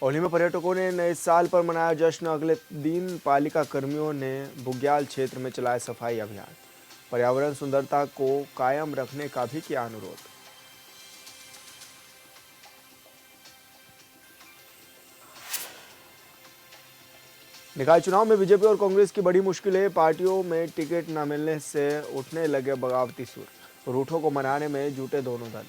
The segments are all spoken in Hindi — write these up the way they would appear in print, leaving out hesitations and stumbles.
औली में पर्यटकों ने नए साल पर मनाया जश्न। अगले दिन पालिका कर्मियों ने बुग्याल क्षेत्र में चलाया सफाई अभियान। पर्यावरण सुंदरता को कायम रखने का भी किया अनुरोध। निकाय चुनाव में बीजेपी और कांग्रेस की बड़ी मुश्किल है। पार्टियों में टिकट न मिलने से उठने लगे बगावती सुर। रूठों को मनाने में जुटे दोनों दल।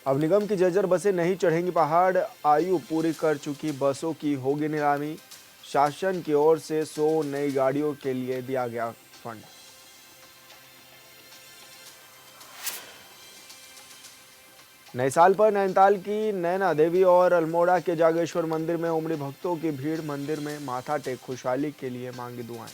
अब निगम की जर्जर बसें नहीं चढ़ेंगी पहाड़। आयु पूरी कर चुकी बसों की होगी नीलामी। शासन की ओर से 100 नई गाड़ियों के लिए दिया गया फंड। नए साल पर नैनीताल की नैना देवी और अल्मोड़ा के जागेश्वर मंदिर में उमड़ी भक्तों की भीड़। मंदिर में माथा टेक खुशहाली के लिए मांगी दुआएं।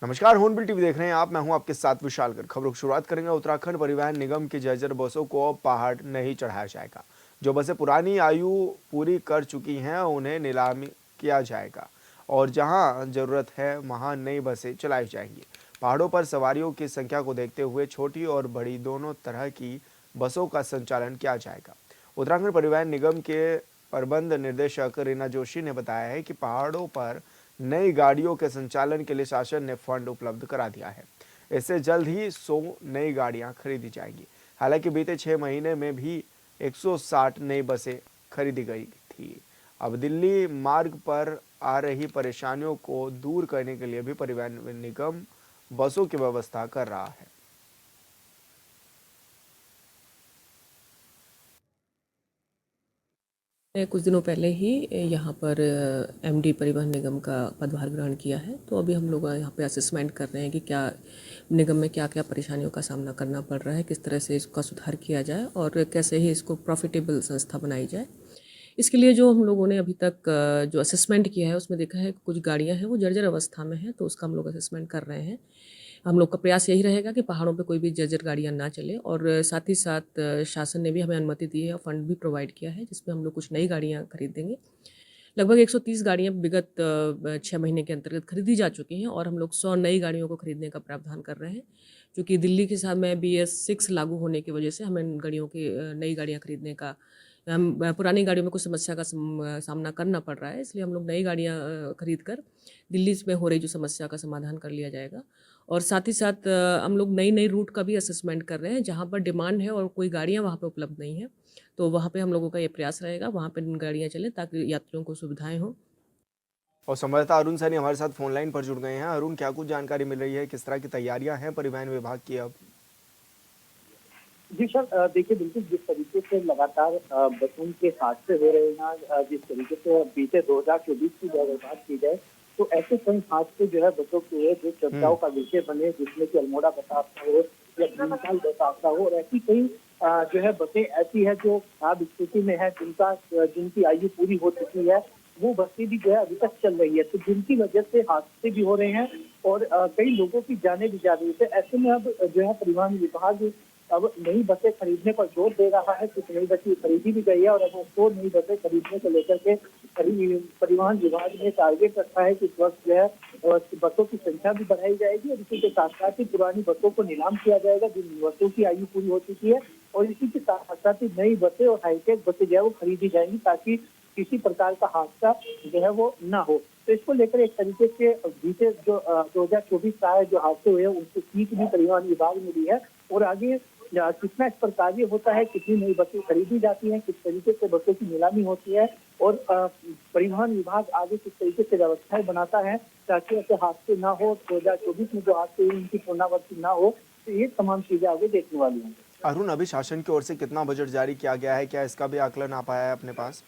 नमस्कार, हॉर्नबिल टीवी देख रहे हैं आप। मैं हूं आपके साथ विशाल कर। खबरों की शुरुआत करेंगे। उत्तराखंड परिवहन निगम की जर्जर बसों को अब पहाड़ नहीं चढ़ाया जाएगा। जो बसें पुरानी आयु पूरी कर चुकी हैं उन्हें नीलामी किया जाएगा और जहां जरूरत है वहां नई बसें चलाई जाएंगी। पहाड़ों पर सवारियों की संख्या को देखते हुए छोटी और बड़ी दोनों तरह की बसों का संचालन किया जाएगा। उत्तराखंड परिवहन निगम के प्रबंध निर्देशक रीना जोशी ने बताया है कि पहाड़ों पर नई गाड़ियों के संचालन के लिए शासन ने फंड उपलब्ध करा दिया है। इससे जल्द ही 100 नई गाड़ियां खरीदी जाएंगी। हालांकि बीते 6 महीने में भी 160 नई बसें खरीदी गई थी। अब दिल्ली मार्ग पर आ रही परेशानियों को दूर करने के लिए भी परिवहन निगम बसों की व्यवस्था कर रहा है। कुछ दिनों पहले ही यहाँ पर एमडी परिवहन निगम का पदभार ग्रहण किया है। तो अभी हम लोग यहाँ पे असेसमेंट कर रहे हैं कि क्या निगम में क्या क्या परेशानियों का सामना करना पड़ रहा है, किस तरह से इसका सुधार किया जाए और कैसे ही इसको प्रॉफिटेबल संस्था बनाई जाए। इसके लिए जो हम लोगों ने अभी तक जो असेसमेंट किया है उसमें देखा है कि कुछ गाड़ियाँ हैं वो जर्जर अवस्था में हैं, तो उसका हम लोग असेसमेंट कर रहे हैं। हम लोग का प्रयास यही रहेगा कि पहाड़ों पे कोई भी जर्जर गाड़ियाँ ना चले और साथ ही साथ शासन ने भी हमें अनुमति दी है और फंड भी प्रोवाइड किया है जिसमें हम लोग कुछ नई गाड़ियाँ खरीदेंगे। लगभग 130 गाड़ियाँ विगत 6 महीने के अंतर्गत खरीदी जा चुकी हैं और हम लोग 100 नई गाड़ियों को खरीदने का प्रावधान कर रहे हैं। क्योंकि दिल्ली के साथ में BS6 लागू होने की वजह से हमें गाड़ियों की नई गाड़ियाँ खरीदने का पुरानी गाड़ियों में कुछ समस्या का सामना करना पड़ रहा है, इसलिए हम लोग नई गाड़ियाँ खरीद कर दिल्ली में हो रही जो समस्या का समाधान कर लिया जाएगा। और साथ ही साथ हम लोग नई नई रूट का भी असेसमेंट कर रहे हैं जहाँ पर डिमांड है और कोई गाड़ियाँ वहाँ पे उपलब्ध नहीं है, तो वहाँ पे हम लोगों का ये प्रयास रहेगा वहाँ पे गाड़ियाँ चलें ताकि यात्रियों को सुविधाएं हों। और संवाददाता अरुण सैनी हमारे साथ फोन लाइन पर जुड़ गए हैं। अरुण, क्या कुछ जानकारी मिल रही है, किस तरह की तैयारियां हैं परिवहन विभाग की अब? जी सर, देखिए बिल्कुल जिस तरीके से लगातार बसों के हादसे हो रहे हैं, जिस तरीके से बीते 2024 की अगर बात की जाए तो ऐसे कई हादसे जो है बसों के हुए जो चर्चाओं का विषय बने, जिसमें कि अल्मोड़ा बस हादसा हो या भीमताल बस हादसा हो। और ऐसी कई जो है बसें ऐसी है जो खराब स्थिति में है, जिनकी आयु पूरी हो चुकी है, वो बसें भी जो है अभी तक चल रही है, तो जिनकी वजह से हादसे भी हो रहे हैं और कई लोगों की जानें भी जा रही है। ऐसे में अब जो है परिवहन विभाग अब नई बसें खरीदने पर जोर दे रहा है। कुछ नई बसें खरीदी भी गई है और अब उसको नई बसें खरीदने को लेकर के परिवहन विभाग ने टारगेट रखा है कि इस वर्ष जो है बसों की संख्या भी बढ़ाई जाएगी और इसी के साथ साथ ही पुरानी बसों को नीलाम किया जाएगा जिन बसों की आयु पूरी हो चुकी है, और इसी के साथ साथ ही नई बसें और हाईटेक बसें जो है वो खरीदी जाएंगी ताकि किसी प्रकार का हादसा जो है वो ना हो। तो इसको लेकर एक तरीके से बीते जो 2024 का है जो हादसे हुए हैं उनकी सीख भी परिवहन विभाग ने दी है और आगे कितना इस पर कार्य होता है, कितनी नई बसें खरीदी जाती हैं, किस तरीके से बसों की नीलामी होती है और परिवहन विभाग आगे किस तरीके से व्यवस्थाएं बनाता है ताकि ऐसे हादसे ना हो, 2024 में जो हादसे हुए उनकी पुनरावृत्ति ना हो। तो ये तमाम चीजें आगे देखने वाली हैं। अरुण, अभी शासन की ओर से कितना बजट जारी किया गया है, क्या इसका भी आकलन आ पाया है अपने पास?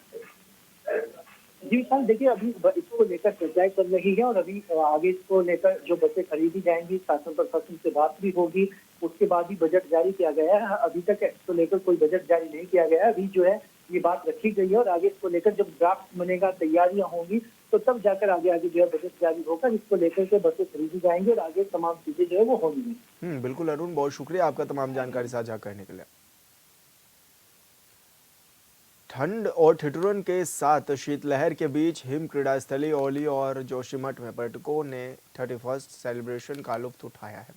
जी सर, देखिए अभी इसको लेकर चर्चाएं चल रही है और अभी आगे इसको लेकर जो बसें खरीदी जाएंगी शासन प्रशासन से बात भी होगी, उसके बाद ही बजट जारी किया गया है। अभी तक इसको लेकर कोई बजट जारी नहीं किया गया है। अभी जो है ये बात रखी गई है और आगे इसको लेकर जब ड्राफ्ट बनेगा, तैयारियां होंगी, तो तब जाकर आगे आगे जो है बजट जारी होगा, इसको लेकर के बसें खरीदी जाएंगी और आगे तमाम चीजें जो है वो होंगी। बिल्कुल अरुण, बहुत शुक्रिया आपका तमाम जानकारी साझा करने के लिए। ठंड और ठिठुरन के साथ शीतलहर के बीच हिम क्रीड़ा स्थली ओली और जोशीमठ में पर्यटकों ने 31st सेलिब्रेशन का लुत्फ उठाया है।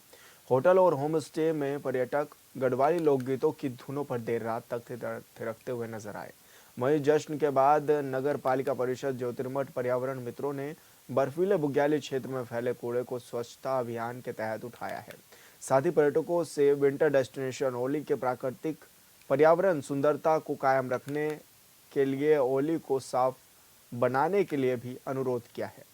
होटल और होम स्टे में पर्यटक गढ़वाली लोकगीतों की धुनों पर देर रात तक थिरकते हुए नजर आए। वहीं जश्न के बाद नगर पालिका परिषद ज्योतिर्मठ पर्यावरण मित्रों ने बर्फीले बुग्याली क्षेत्र में फैले कूड़े को स्वच्छता अभियान के तहत उठाया है। साथ ही पर्यटकों से विंटर डेस्टिनेशन ओली के प्राकृतिक पर्यावरण सुंदरता को कायम रखने के लिए ओली को साफ बनाने के लिए भी अनुरोध किया है।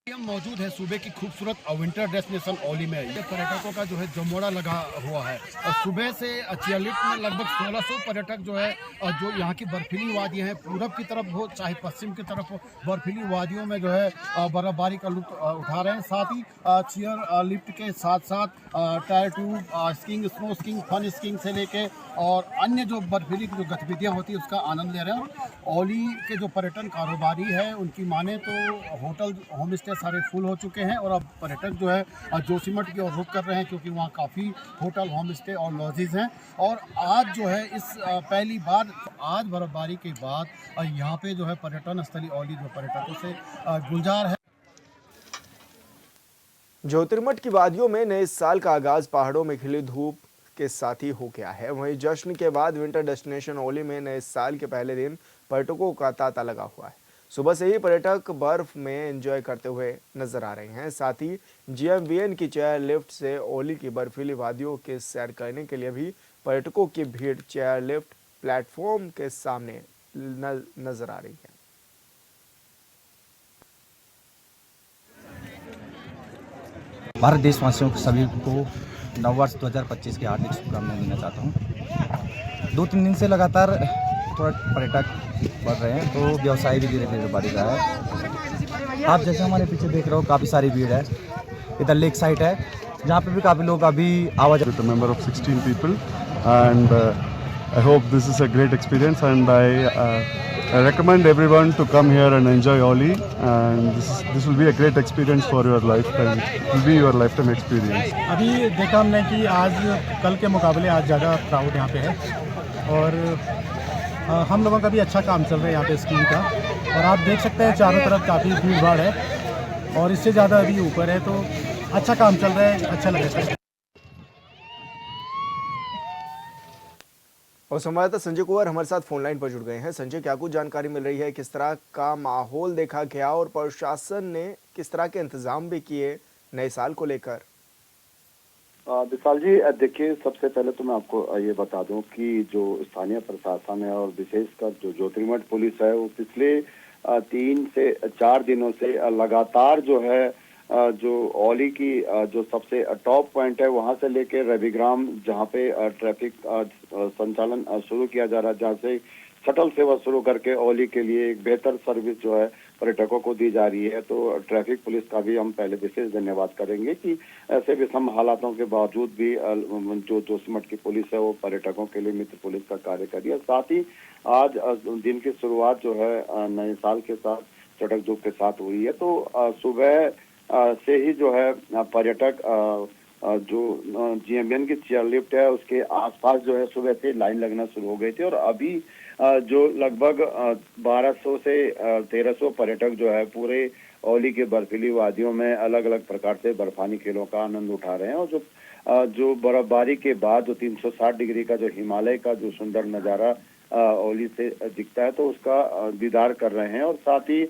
हम मौजूद है सूबे की खूबसूरत विंटर डेस्टिनेशन ओली में। ये पर्यटकों का जो है जमोड़ा लगा हुआ है और सुबह से चियालिट में लगभग 1600 पर्यटक जो है जो यहाँ की बर्फीली वादियाँ हैं, पूरब की तरफ हो चाहे पश्चिम की तरफ हो, बर्फीली वादियों में जो है बर्फबारी का लुत्फ उठा रहे हैं। साथ ही चेयर लिफ्ट के साथ साथ tyre tube skiing, snow skiing, fun skiing से लेके और अन्य जो बर्फीली की जो गतिविधियाँ होती है उसका आनंद ले रहे हैं। ओली के जो पर्यटन कारोबारी है उनकी माने तो होटल होम स्टे सारे फुल हो चुके हैं और अब पर्यटक जो है जोशीमठ की ओर रुख कर रहे हैं क्योंकि वहाँ काफ़ी होटल होम स्टे और लॉजेज हैं। और आज जो है इस पहली बार आज बर्फबारी के बाद यहाँ पे जो है पर्यटन स्थली ओली जो पर्यटकों से गुलजार है। ज्योतिर्मठ की वादियों में नए साल का आगाज पहाड़ों में खिली धूप के साथ ही हो गया है। वहीं जश्न के बाद विंटर डेस्टिनेशन ओली में नए साल के पहले दिन पर्यटकों का तांता लगा हुआ है। सुबह से ही पर्यटक बर्फ में एंजॉय करते हुए नजर आ रहे हैं। साथ ही GMVN की चेयर लिफ्ट से ओली की बर्फीली वादियों के सैर करने के लिए भी पर्यटकों की भीड़ चेयर लिफ्ट प्लेटफॉर्म के सामने नजर आ रही है। भारत देशवासियों को सभी को नववर्ष 2025 की हार्दिक शुभकामनाएं देना चाहता हूँ। 2-3 दिन से लगातार थोड़ा पर्यटक बढ़ रहे हैं तो व्यवसाय भी धीरे धीरे बढ़ रहा है। आप जैसे हमारे पीछे देख रहे हो काफ़ी सारी भीड़ है। इधर लेक साइड है जहाँ पे भी काफ़ी लोग अभी आवाज with a member of 16 people and I hope this is a great experience and I recommend everyone to come here and enjoy Oli and this will be a great experience for your lifetime. It will be your lifetime experience. अभी देखा हमने कि आज कल के मुकाबले आज ज़्यादा क्राउड यहाँ पे है और हम लोगों का भी अच्छा काम चल रहा है यहाँ पे स्कीइंग का और आप देख सकते हैं चारों तरफ काफ़ी भीड़ भाड़ है और इससे ज़्यादा अभी ऊपर है तो अच्छा काम चल रहा है, अच्छा लग रहा है। और संवाददाता संजय कुंवर हमारे साथ फोन लाइन पर जुड़ गए हैं। संजय, क्या कुछ जानकारी मिल रही है, किस तरह का माहौल देखा गया और प्रशासन ने किस तरह के इंतजाम भी किए नए साल को लेकर? विशाल जी, देखिए सबसे पहले तो मैं आपको ये बता दूं कि जो स्थानीय प्रशासन है और विशेषकर जो ज्योतिर्मठ पुलिस है वो पिछले 3 से 4 दिनों से लगातार जो है जो ओली की जो सबसे टॉप पॉइंट है वहां से लेकर रविग्राम जहां पे ट्रैफिक संचालन शुरू किया जा रहा है, जहां से शटल सेवा शुरू करके ओली के लिए एक बेहतर सर्विस जो है पर्यटकों को दी जा रही है। तो ट्रैफिक पुलिस का भी हम पहले विशेष धन्यवाद करेंगे कि ऐसे विषम हालातों के बावजूद भी जो जोशीमठ की पुलिस है वो पर्यटकों के लिए मित्र पुलिस का कार्य कर रही है। साथ ही आज दिन की शुरुआत जो है नए साल के साथ चटक धूप के साथ हुई है। तो सुबह से ही जो है पर्यटक जो GMVN की चेयर लिफ्ट है उसके आसपास जो है सुबह से लाइन लगना शुरू हो गई थी और अभी जो लगभग 1200 से 1300 पर्यटक जो है पूरे ओली के बर्फीली वादियों में अलग अलग प्रकार से बर्फानी खेलों का आनंद उठा रहे हैं और जो बर्फबारी के बाद जो 360 डिग्री का जो हिमालय का जो सुंदर नज़ारा ओली से दिखता है तो उसका दीदार कर रहे हैं। और साथ ही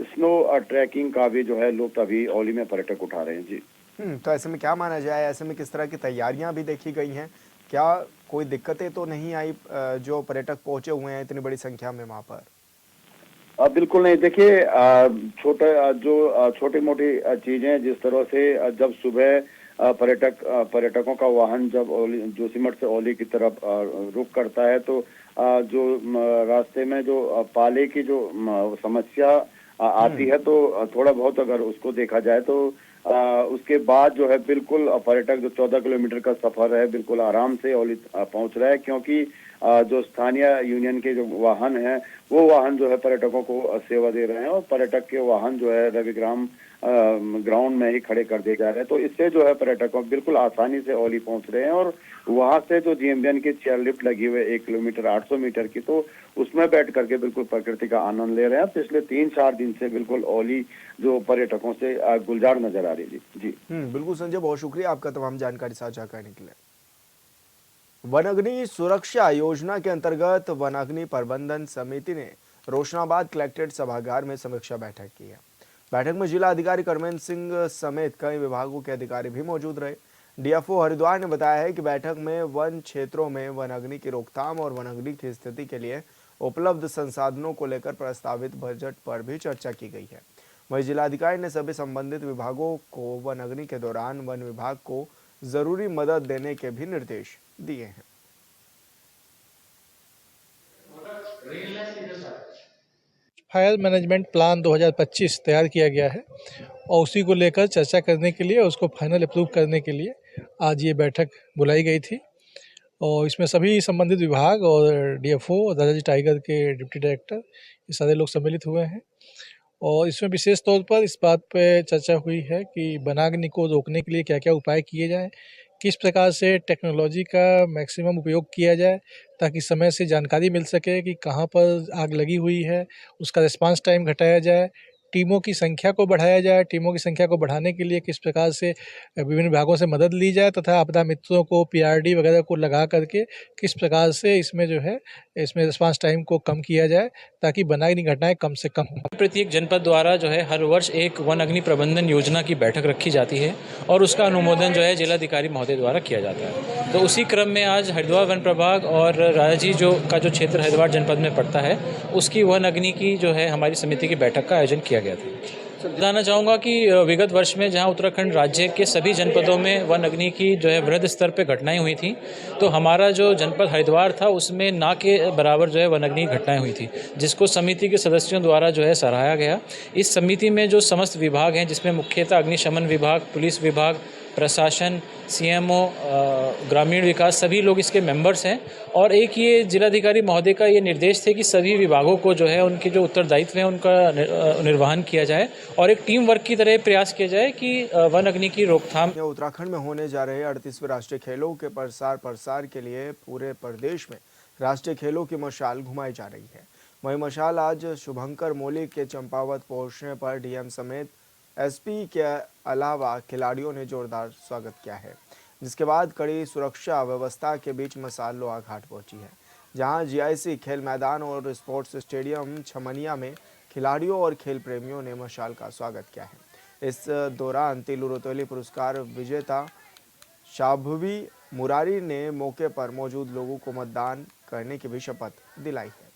स्नो ट्रैकिंग का भी जो है लुत्फ अभी ओली में पर्यटक उठा रहे हैं। जी, तो ऐसे में क्या माना जाए, ऐसे में किस तरह की तैयारियां भी देखी गई हैं? क्या कोई दिक्कतें तो नहीं आई जो पर्यटक पहुंचे हुए हैं इतनी बड़ी संख्या में वहां पर? बिल्कुल नहीं। देखिए छोटी मोटी चीजें जिस तरह से जब सुबह पर्यटकों का वाहन जब जोशीमठ से ओली की तरफ रुख करता है तो जो रास्ते में जो पाले की जो समस्या आती है तो थोड़ा बहुत अगर उसको देखा जाए तो उसके बाद जो है बिल्कुल पर्यटक जो 14 किलोमीटर का सफर है बिल्कुल आराम से ओली पहुंच रहा है क्योंकि जो स्थानीय यूनियन के जो वाहन हैं वो वाहन जो है पर्यटकों को सेवा दे रहे हैं और पर्यटक के वाहन जो है रविग्राम ग्राउंड में ही खड़े कर दिए जा रहे हैं। तो इससे जो है पर्यटकों बिल्कुल आसानी से औली पहुंच रहे हैं और वहां से जो जीएमबीएन की चेयर लिफ्ट लगी हुई है 1 किलोमीटर 800 मीटर की, तो उसमें बैठ करके बिल्कुल प्रकृति का आनंद ले रहे हैं। पिछले 3-4 दिन से बिल्कुल औली जो पर्यटकों से गुलजार नजर आ रही है। जी बिल्कुल संजय, बहुत शुक्रिया आपका तमाम जानकारी साझा करने के लिए। वनाग्नि सुरक्षा योजना के अंतर्गत वनाग्नि प्रबंधन समिति ने रोशनाबाद कलेक्ट्रेट सभागार में समीक्षा बैठक की है। बैठक में जिला अधिकारी करमेंद्र सिंह समेत कई विभागों के अधिकारी भी मौजूद रहे। डीएफओ हरिद्वार ने बताया है कि बैठक में वन क्षेत्रों में वनाग्नि की रोकथाम और वनाग्नि की स्थिति के लिए उपलब्ध संसाधनों को लेकर प्रस्तावित बजट पर भी चर्चा की गई है। वहीं जिलाधिकारी ने सभी संबंधित विभागों को वनाग्नि के दौरान वन विभाग को जरूरी मदद देने के भी निर्देश दिए हैं। फायर मैनेजमेंट प्लान 2025 तैयार किया गया है और उसी को लेकर चर्चा करने के लिए, उसको फाइनल अप्रूव करने के लिए आज ये बैठक बुलाई गई थी और इसमें सभी संबंधित विभाग और डीएफओ दादाजी टाइगर के डिप्टी डायरेक्टर ये सारे लोग सम्मिलित हुए हैं। और इसमें विशेष तौर पर इस बात पे चर्चा हुई है कि वनाग्नि को रोकने के लिए क्या क्या उपाय किए जाएं, किस प्रकार से टेक्नोलॉजी का मैक्सिमम उपयोग किया जाए ताकि समय से जानकारी मिल सके कि कहाँ पर आग लगी हुई है, उसका रिस्पांस टाइम घटाया जाए, टीमों की संख्या को बढ़ाया जाए, टीमों की संख्या को बढ़ाने के लिए किस प्रकार से विभिन्न विभागों से मदद ली जाए तथा आपदा मित्रों को पीआरडी वगैरह को लगा करके किस प्रकार से इसमें जो है इसमें रिस्पांस टाइम को कम किया जाए ताकि वनाग्नि घटनाएं कम से कम हो। प्रत्येक जनपद द्वारा जो है हर वर्ष एक वन अग्नि प्रबंधन योजना की बैठक रखी जाती है और उसका अनुमोदन जो है जिलाधिकारी महोदय द्वारा किया जाता है। तो उसी क्रम में आज हरिद्वार वन प्रभाग और राजाजी जो क्षेत्र हरिद्वार जनपद में पड़ता है उसकी वन अग्नि की जो है हमारी समिति की बैठक का आयोजन किया गया था। बताना चाहूँगा कि विगत वर्ष में जहां उत्तराखंड राज्य के सभी जनपदों में वन अग्नि की जो है वृहद स्तर पे घटनाएं हुई थी, तो हमारा जो जनपद हरिद्वार था उसमें ना के बराबर जो है वन अग्नि घटनाएं हुई थी, जिसको समिति के सदस्यों द्वारा जो है सराहा गया। इस समिति में जो समस्त विभाग हैं जिसमें मुख्यतः अग्निशमन विभाग, पुलिस विभाग, प्रशासन, सीएमओ, ग्रामीण विकास, सभी लोग इसके मेंबर्स हैं। और एक ये जिलाधिकारी महोदय का ये निर्देश थे कि सभी विभागों को जो है उनके जो उत्तरदायित्व हैं उनका निर्वहन किया जाए और एक टीम वर्क की तरह प्रयास किया जाए कि वन अग्नि की रोकथाम। उत्तराखंड में होने जा रहे 38वें राष्ट्रीय खेलों के प्रसार के लिए पूरे प्रदेश में राष्ट्रीय खेलों की मशाल घुमाई जा रही है। वही मशाल आज शुभंकर मौलिक के चंपावत पहुंचने पर डीएम समेत एसपी के अलावा खिलाड़ियों ने जोरदार स्वागत किया है, जिसके बाद कड़ी सुरक्षा व्यवस्था के बीच मशाल लोहा घाट पहुंची है, जहां जीआईसी खेल मैदान और स्पोर्ट्स स्टेडियम छमनिया में खिलाड़ियों और खेल प्रेमियों ने मशाल का स्वागत किया है। इस दौरान तिलु रोतोली पुरस्कार विजेता शाभवी मुरारी ने मौके पर मौजूद लोगों को मतदान करने की भी शपथ दिलाई है।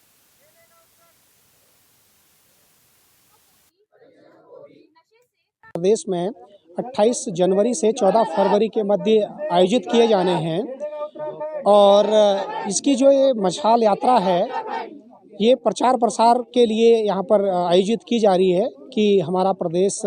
प्रदेश में 28 जनवरी से 14 फरवरी के मध्य आयोजित किए जाने हैं और इसकी जो ये मशाल यात्रा है ये प्रचार प्रसार के लिए यहाँ पर आयोजित की जा रही है कि हमारा प्रदेश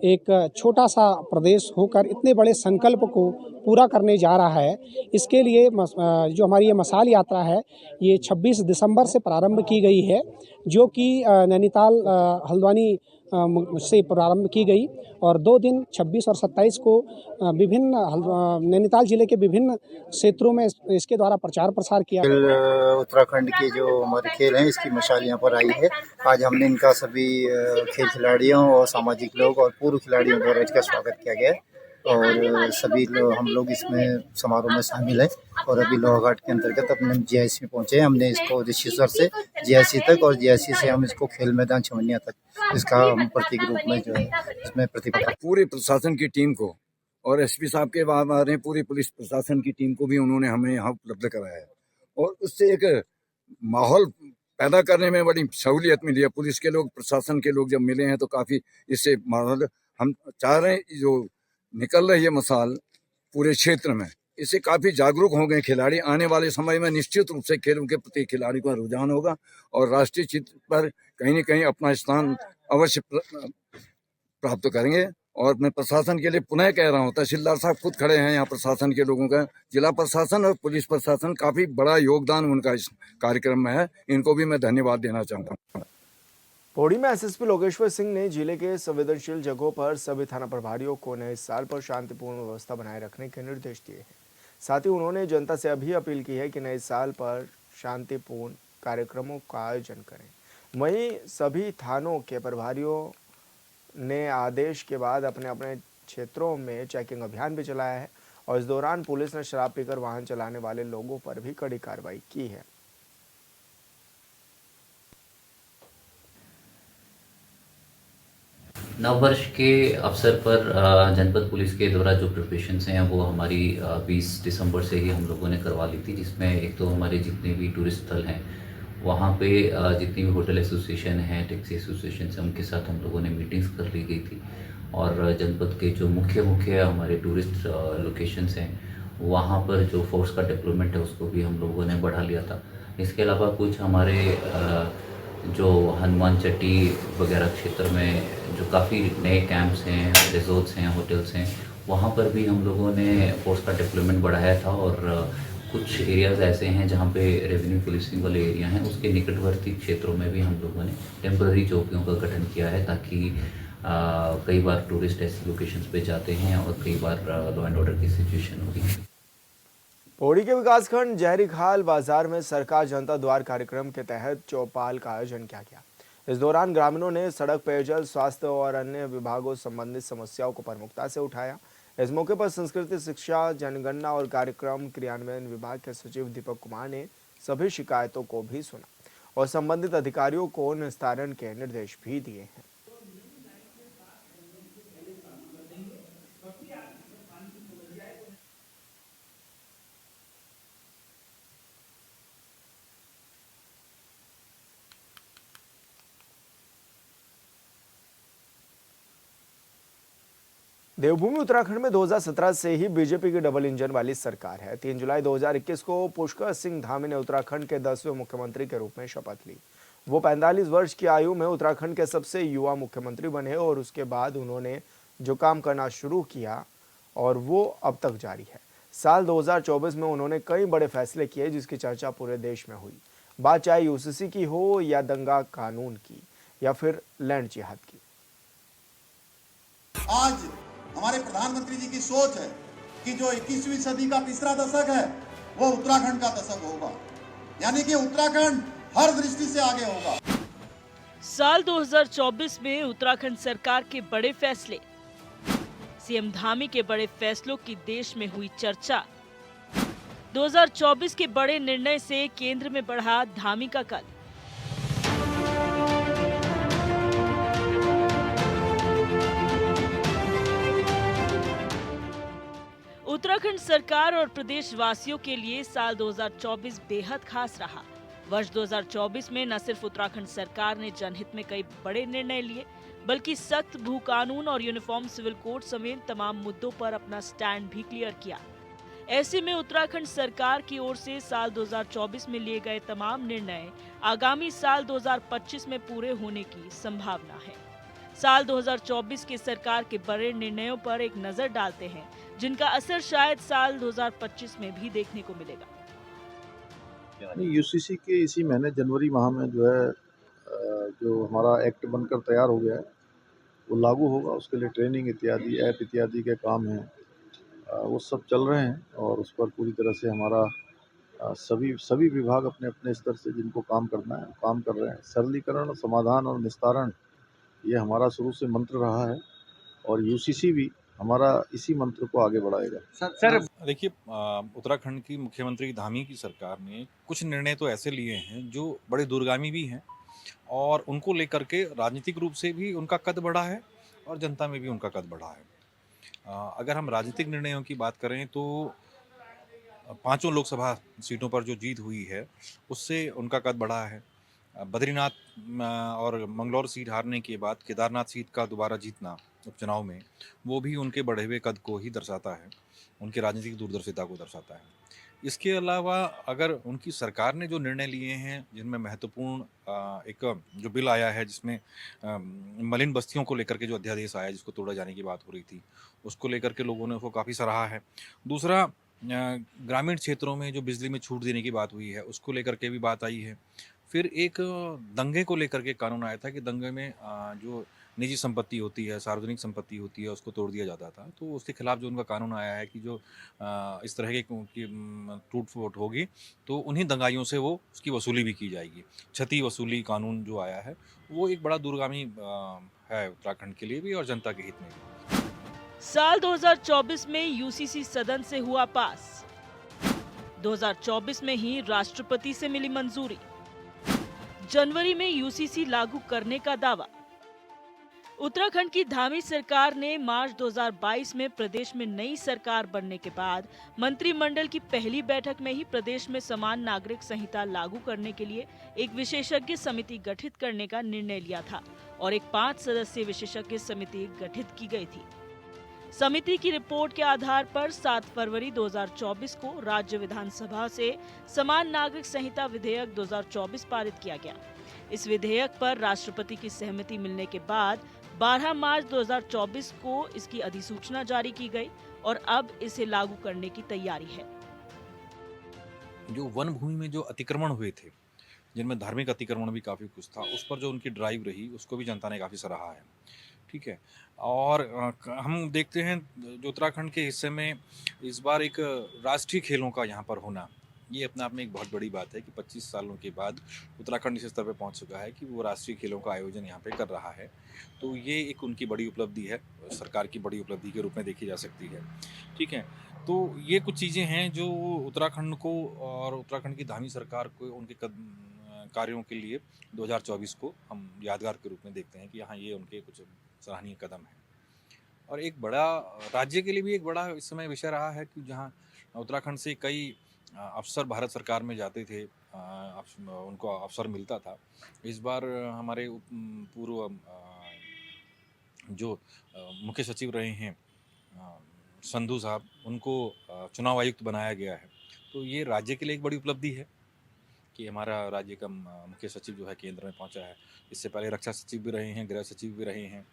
एक छोटा सा प्रदेश होकर इतने बड़े संकल्प को पूरा करने जा रहा है। इसके लिए जो हमारी ये मशाल यात्रा है ये 26 दिसंबर से प्रारंभ की गई है, जो कि नैनीताल हल्द्वानी से प्रारंभ की गई और 2 दिन 26 और 27 को विभिन्न नैनीताल जिले के विभिन्न क्षेत्रों में इसके द्वारा प्रचार प्रसार किया। उत्तराखंड के जो हमारे खेल हैं इसकी मशाल यहाँ पर आई है। आज हमने इनका सभी खेल खिलाड़ियों और सामाजिक लोग और पूर्व खिलाड़ियों द्वारा इसका स्वागत किया गया है और सभी लोग हम लोग इसमें समारोह में शामिल हैं और अभी लोहाघाट के अंतर्गत अपने जीआईसी में पहुंचे हैं। हमने इसको ऋषिश्वर से जीआईसी तक और जीआईसी से हम इसको खेल मैदान छमनिया तक इसका हम प्रतीक रूप में जो है इसमें प्रतिभा पूरे प्रशासन की टीम को और एसपी साहब के बाद आ रहे पूरी पुलिस प्रशासन की टीम को भी उन्होंने हमें यहाँ उपलब्ध कराया है और उससे एक माहौल पैदा करने में बड़ी सहूलियत मिली है। पुलिस के लोग, प्रशासन के लोग जब मिले हैं तो काफ़ी इससे माहौल हम चाह रहे हैं जो निकल रही है मशाल पूरे क्षेत्र में, इससे काफ़ी जागरूक हो गए खिलाड़ी। आने वाले समय में निश्चित रूप से खेलों के प्रति खिलाड़ी का रुझान होगा और राष्ट्रीय चित्र पर कहीं न कहीं अपना स्थान अवश्य प्राप्त करेंगे। और मैं प्रशासन के लिए पुनः कह रहा हूँ, तहसीलदार साहब खुद खड़े हैं यहाँ प्रशासन के लोगों का, जिला प्रशासन और पुलिस प्रशासन काफ़ी बड़ा योगदान उनका इस कार्यक्रम में है, इनको भी मैं धन्यवाद देना चाहता हूँ। पौड़ी में एसएसपी लोकेश्वर सिंह ने जिले के संवेदनशील जगहों पर सभी थाना प्रभारियों को नए साल पर शांतिपूर्ण व्यवस्था बनाए रखने के निर्देश दिए हैं। साथ ही उन्होंने जनता से भी अपील की है कि नए साल पर शांतिपूर्ण कार्यक्रमों का आयोजन करें। वहीं सभी थानों के प्रभारियों ने आदेश के बाद अपने अपने क्षेत्रों में चेकिंग अभियान भी चलाया है और इस दौरान पुलिस ने शराब पीकर वाहन चलाने वाले लोगों पर भी कड़ी कार्रवाई की है। नववर्ष के अवसर पर जनपद पुलिस के द्वारा जो प्रिपरेशंस हैं वो हमारी 20 दिसंबर से ही हम लोगों ने करवा ली थी, जिसमें एक तो हमारे जितने भी टूरिस्ट स्थल हैं वहाँ पे जितनी भी होटल एसोसिएशन हैं, टैक्सी एसोसिएशन से उनके साथ हम लोगों ने मीटिंग्स कर ली गई थी और जनपद के जो मुख्य हमारे टूरिस्ट लोकेशंस हैं वहाँ पर जो फोर्स का डिप्लॉयमेंट है उसको भी हम लोगों ने बढ़ा लिया था। इसके अलावा कुछ हमारे जो हनुमान चट्टी वगैरह क्षेत्र में जो काफ़ी नए कैंप्स हैं, रिजॉर्ट्स हैं, होटल्स हैं, वहाँ पर भी हम लोगों ने फोर्स का डिप्लॉयमेंट बढ़ाया था और कुछ एरियाज़ ऐसे हैं जहाँ पे रेवेन्यू पुलिसिंग वाले एरिया हैं, उसके निकटवर्ती क्षेत्रों में भी हम लोगों ने टेम्पररी चौकियों का गठन किया है ताकि कई बार टूरिस्ट ऐसी लोकेशंस पे जाते हैं और कई बार लॉ एंड ऑर्डर की सिचुएशन होती है। पौड़ी के विकासखंड जहरीखाल बाजार में सरकार जनता द्वार कार्यक्रम के तहत चौपाल का आयोजन किया गया। इस दौरान ग्रामीणों ने सड़क, पेयजल, स्वास्थ्य और अन्य विभागों संबंधित समस्याओं को प्रमुखता से उठाया। इस मौके पर संस्कृति, शिक्षा, जनगणना और कार्यक्रम क्रियान्वयन विभाग के सचिव दीपक कुमार ने सभी शिकायतों को भी सुना और संबंधित अधिकारियों को निस्तारण के निर्देश भी दिए हैं। देवभूमि उत्तराखंड में 2017 से ही बीजेपी की डबल इंजन वाली सरकार है। 3 जुलाई 2021 को पुष्कर सिंह धामी ने उत्तराखंड के 10वें मुख्यमंत्री के रूप में शपथ ली। वो 45 वर्ष की आयु में उत्तराखंड के सबसे युवा मुख्यमंत्री बने और उसके बाद उन्होंने जो काम करना शुरू किया और वो अब तक जारी है। साल 2024 में उन्होंने कई बड़े फैसले किए जिसकी चर्चा पूरे देश में हुई। बात चाहे यूसीसी की हो या दंगा कानून की या फिर लैंड जिहाद की। आज हमारे प्रधानमंत्री जी की सोच है कि जो 21वीं सदी का तीसरा दशक है वो उत्तराखंड का दशक होगा, यानी कि उत्तराखंड हर दृष्टि से आगे होगा। साल 2024 में उत्तराखंड सरकार के बड़े फैसले, सीएम धामी के बड़े फैसलों की देश में हुई चर्चा। 2024 के बड़े निर्णय से केंद्र में बढ़ा धामी का कद। उत्तराखंड सरकार और प्रदेशवासियों के लिए साल 2024 बेहद खास रहा। वर्ष 2024 में न सिर्फ उत्तराखंड सरकार ने जनहित में कई बड़े निर्णय लिए, बल्कि सख्त भू कानून और यूनिफॉर्म सिविल कोड समेत तमाम मुद्दों पर अपना स्टैंड भी क्लियर किया। ऐसे में उत्तराखंड सरकार की ओर से साल 2024 में लिए गए तमाम निर्णय आगामी साल 2025 में पूरे होने की संभावना है। साल 2024 के सरकार के बड़े निर्णयों पर एक नजर डालते हैं, जिनका असर शायद साल 2025 में भी देखने को मिलेगा। यूसीसी के इसी महीने जनवरी माह में जो है जो हमारा एक्ट बनकर तैयार हो गया है वो लागू होगा। उसके लिए ट्रेनिंग इत्यादि, ऐप इत्यादि के काम हैं, वो सब चल रहे हैं और उस पर पूरी तरह से हमारा सभी विभाग अपने अपने स्तर से जिनको काम करना है काम कर रहे हैं। सरलीकरण, समाधान और निस्तारण ये हमारा शुरू से मंत्र रहा है और यूसीसी भी हमारा इसी मंत्र को आगे बढ़ाएगा। सर देखिए, उत्तराखंड की मुख्यमंत्री धामी की सरकार ने कुछ निर्णय तो ऐसे लिए हैं जो बड़े दूरगामी भी हैं और उनको लेकर के राजनीतिक रूप से भी उनका कद बढ़ा है और जनता में भी उनका कद बढ़ा है। अगर हम राजनीतिक निर्णयों की बात करें तो 5 लोकसभा सीटों पर जो जीत हुई है उससे उनका कद बढ़ा है। बद्रीनाथ और मंगलौर सीट हारने के बाद केदारनाथ सीट का दोबारा जीतना उपचुनाव में, वो भी उनके बढ़े हुए कद को ही दर्शाता है, उनकी राजनीतिक दूरदर्शिता को दर्शाता है। इसके अलावा अगर उनकी सरकार ने जो निर्णय लिए हैं जिनमें महत्वपूर्ण एक जो बिल आया है जिसमें मलिन बस्तियों को लेकर के जो अध्यादेश आया जिसको तोड़ा जाने की बात हो रही थी, उसको लेकर के लोगों ने उसको काफ़ी सराहा है। दूसरा, ग्रामीण क्षेत्रों में जो बिजली में छूट देने की बात हुई है उसको लेकर के भी बात आई है। फिर एक दंगे को लेकर के कानून आया था कि दंगे में जो निजी संपत्ति होती है, सार्वजनिक संपत्ति होती है, उसको तोड़ दिया जाता था। तो उसके खिलाफ जो उनका कानून आया है कि जो इस तरह की टूट-फूट होगी तो उन्हीं दंगाइयों से वो उसकी वसूली भी की जाएगी। क्षति वसूली कानून जो आया है वो एक बड़ा दूरगामी है उत्तराखंड के लिए भी और जनता के हित में भी। साल 2024 में यूसीसी सदन से हुआ पास। 2024 में ही राष्ट्रपति से मिली मंजूरी। जनवरी में यूसीसी लागू करने का दावा। उत्तराखंड की धामी सरकार ने मार्च 2022 में प्रदेश में नई सरकार बनने के बाद मंत्रिमंडल की पहली बैठक में ही प्रदेश में समान नागरिक संहिता लागू करने के लिए एक विशेषज्ञ समिति गठित करने का निर्णय लिया था और एक 5 सदस्यीय विशेषज्ञ समिति गठित की गई थी। समिति की रिपोर्ट के आधार पर 7 फरवरी 2024 को राज्य विधानसभा से समान नागरिक संहिता विधेयक 2024 पारित किया गया। इस विधेयक पर राष्ट्रपति की सहमति मिलने के बाद 12 मार्च 2024 को इसकी अधिसूचना जारी की गई और अब इसे लागू करने की तैयारी है। जो वन भूमि में जो अतिक्रमण हुए थे, जिनमें धार्मिक अतिक्रमण भी काफ़ी कुछ था, उस पर जो उनकी ड्राइव रही उसको भी जनता ने काफ़ी सराहा है। ठीक है, और हम देखते हैं जो उत्तराखंड के हिस्से में इस बार एक राष्ट्रीय खेलों का यहाँ पर होना, ये अपने आप में एक बहुत बड़ी बात है कि 25 सालों के बाद उत्तराखंड इस स्तर पे पहुँच चुका है कि वो राष्ट्रीय खेलों का आयोजन यहाँ पे कर रहा है। तो ये एक उनकी बड़ी उपलब्धि है, सरकार की बड़ी उपलब्धि के रूप में देखी जा सकती है। ठीक है, तो ये कुछ चीज़ें हैं जो उत्तराखंड को और उत्तराखंड की धामी सरकार को उनके कार्यों के लिए 2024 को हम यादगार के रूप में देखते हैं कि हाँ, ये उनके कुछ सराहनीय कदम है। और एक बड़ा राज्य के लिए भी एक बड़ा इस समय विषय रहा है कि जहाँ उत्तराखंड से कई अफसर भारत सरकार में जाते थे, उनको अवसर मिलता था। इस बार हमारे पूर्व जो मुख्य सचिव रहे हैं संधू साहब, उनको चुनाव आयुक्त बनाया गया है। तो ये राज्य के लिए एक बड़ी उपलब्धि है कि हमारा राज्य का मुख्य सचिव जो है केंद्र में पहुंचा है। इससे पहले रक्षा सचिव भी रहे हैं, गृह सचिव भी रहे हैं,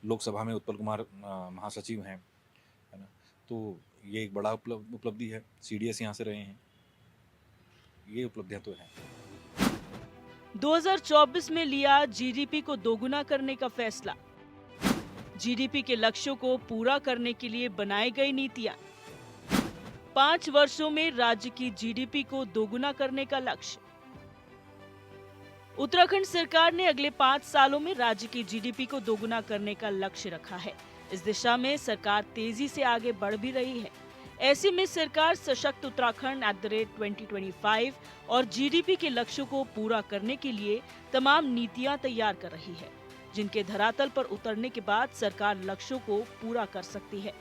लोकसभा में उत्पल कुमार महासचिव हैं, है ना। तो ये एक बड़ा उपलब्धि है। सीडीएस यहाँ से रहे हैं, ये उपलब्धियां तो हैं। 2024 में लिया जीडीपी को दोगुना करने का फैसला। जीडीपी के लक्ष्यों को पूरा करने के लिए बनाई गई नीतियां। 5 वर्षों में राज्य की जीडीपी को दोगुना करने का लक्ष्य। उत्तराखंड सरकार ने अगले 5 सालों में राज्य की जीडीपी को दोगुना करने का लक्ष्य रखा है। इस दिशा में सरकार तेजी से आगे बढ़ भी रही है। ऐसे में सरकार सशक्त उत्तराखंड @2025 और जीडीपी के लक्ष्यों को पूरा करने के लिए तमाम नीतियां तैयार कर रही है, जिनके धरातल पर उतरने के बाद सरकार लक्ष्यों को पूरा कर सकती है।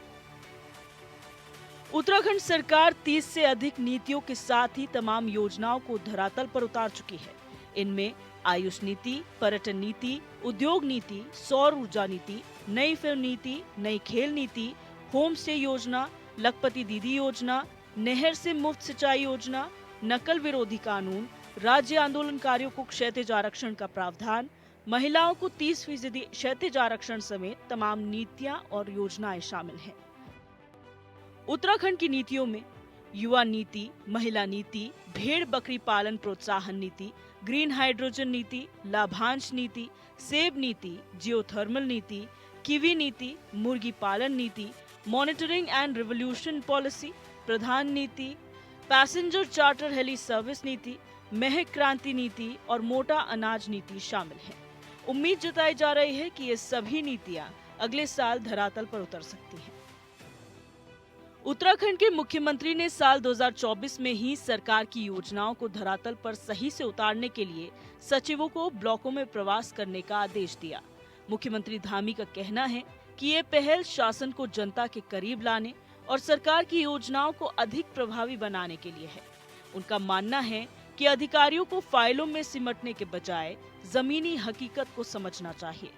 उत्तराखंड सरकार 30 से अधिक नीतियों के साथ ही तमाम योजनाओं को धरातल पर उतार चुकी है। इनमें आयुष नीति, पर्यटन नीति, उद्योग नीति, सौर ऊर्जा नीति, नई फिल्म नीति, नई खेल नीति, होम स्टे योजना, लखपति दीदी योजना, नहर से मुफ्त सिंचाई योजना, नकल विरोधी कानून, राज्य आंदोलनकारियों को क्षैतिज आरक्षण का प्रावधान, महिलाओं को 30% क्षैतिज आरक्षण समेत तमाम नीतियां और योजनाएं शामिल हैं। उत्तराखंड की नीतियों में युवा नीति, महिला नीति, भेड़ बकरी पालन प्रोत्साहन नीति, ग्रीन हाइड्रोजन नीति, लाभांश नीति, सेब नीति, जियोथर्मल नीति, कीवी नीति, मुर्गी पालन नीति, monitoring and revolution policy, Pradhan NITI, passenger charter heli service नीति, महक क्रांति नीति और मोटा अनाज नीति शामिल है। उम्मीद जताई जा रही है कि ये सभी नीतियां अगले साल धरातल पर उतर सकती हैं। उत्तराखंड के मुख्यमंत्री ने साल 2024 में ही सरकार की योजनाओं को धरातल पर सही से उतारने के लिए सचिवों को ब्लॉकों में प्रवास करने का आदेश दिया। मुख्यमंत्री धामी का कहना है कि ये पहल शासन को जनता के करीब लाने और सरकार की योजनाओं को अधिक प्रभावी बनाने के लिए है। उनका मानना है कि अधिकारियों को फाइलों में सिमटने के बजाय जमीनी हकीकत को समझना चाहिए।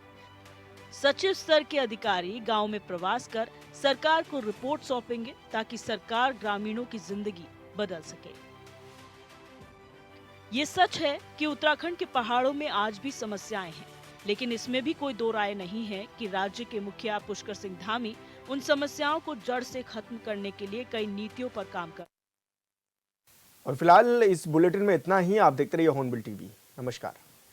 सचिव स्तर के अधिकारी गांव में प्रवास कर सरकार को रिपोर्ट सौंपेंगे ताकि सरकार ग्रामीणों की जिंदगी बदल सके। ये सच है कि उत्तराखंड के पहाड़ों में आज भी समस्याएं हैं, लेकिन इसमें भी कोई दो राय नहीं है कि राज्य के मुखिया पुष्कर सिंह धामी उन समस्याओं को जड़ से खत्म करने के लिए कई नीतियों पर काम कर। और फिलहाल इस बुलेटिन में इतना ही। आप देखते रहिए हॉर्नबिल टीवी। नमस्कार।